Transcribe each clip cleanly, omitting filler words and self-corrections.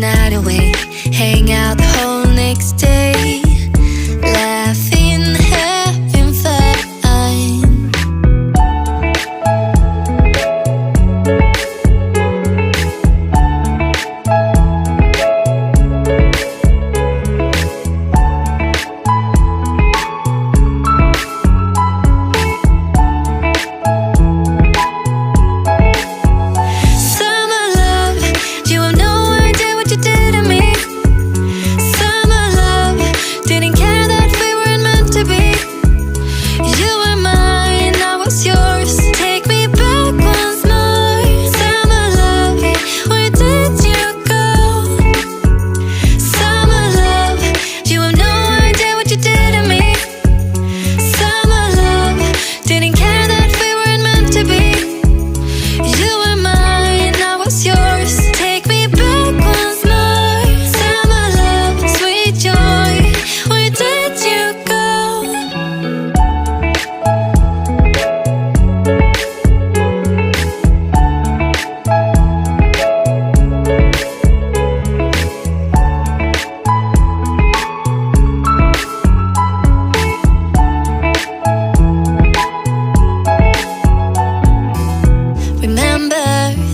night away, hang out the whole next day, laughing, having fun.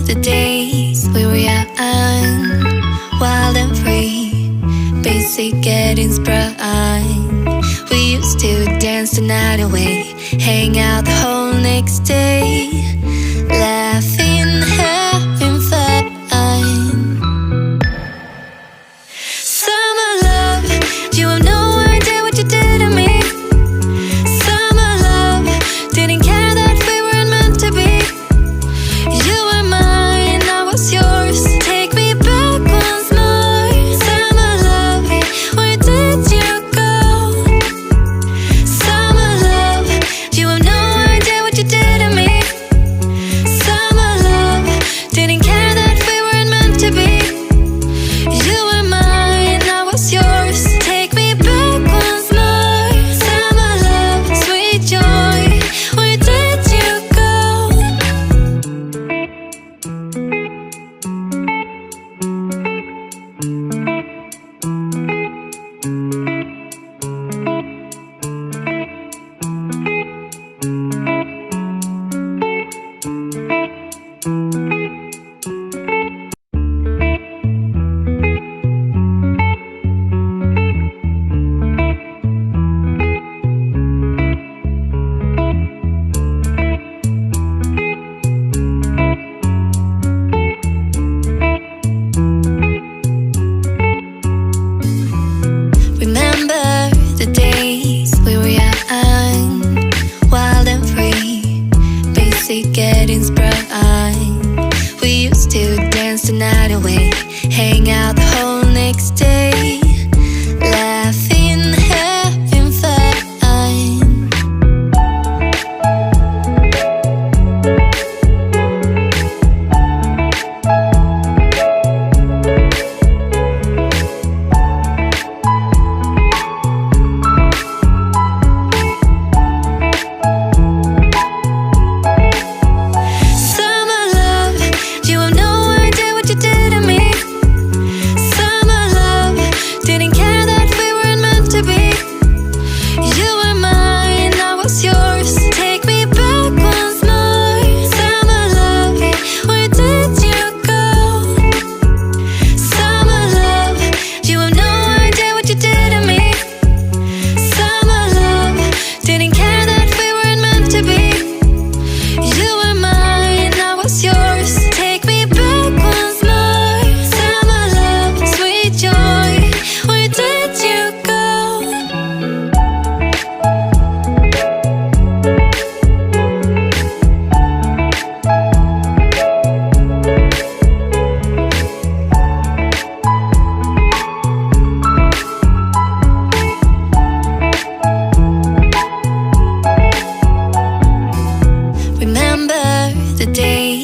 The days we were young, wild and free, basic getting sprung. We used to dance the night away, hang out the whole next day, laughing, having fun. Summer love, you have no idea what you did to me. Summer love, didn't care that we weren't meant to be. You were mine, I was yours. Take me back once more. Summer love, where did you go? Summer love, you have no idea what you did to me. Summer love, didn't care that we weren't meant to be. You were mine, I was yours. Take me back once more. Summer love, sweet joy, where did you go? Remember the days we were young, wild and free, basic getting sprung. We used to dance the night away, hang out the whole next day, laughing, having fun. Summer love, you have no idea what you did to me. Summer love, didn't care that we weren't meant to be. You were mine, I was yours. Take me back once more. Summer love, where did you go? Summer love, you have no idea what you did to me. Summer love, didn't care that we weren't meant to be. You were mine, I was yours. Take me back once more. Summer love, sweet joy, where did you go? Remember the days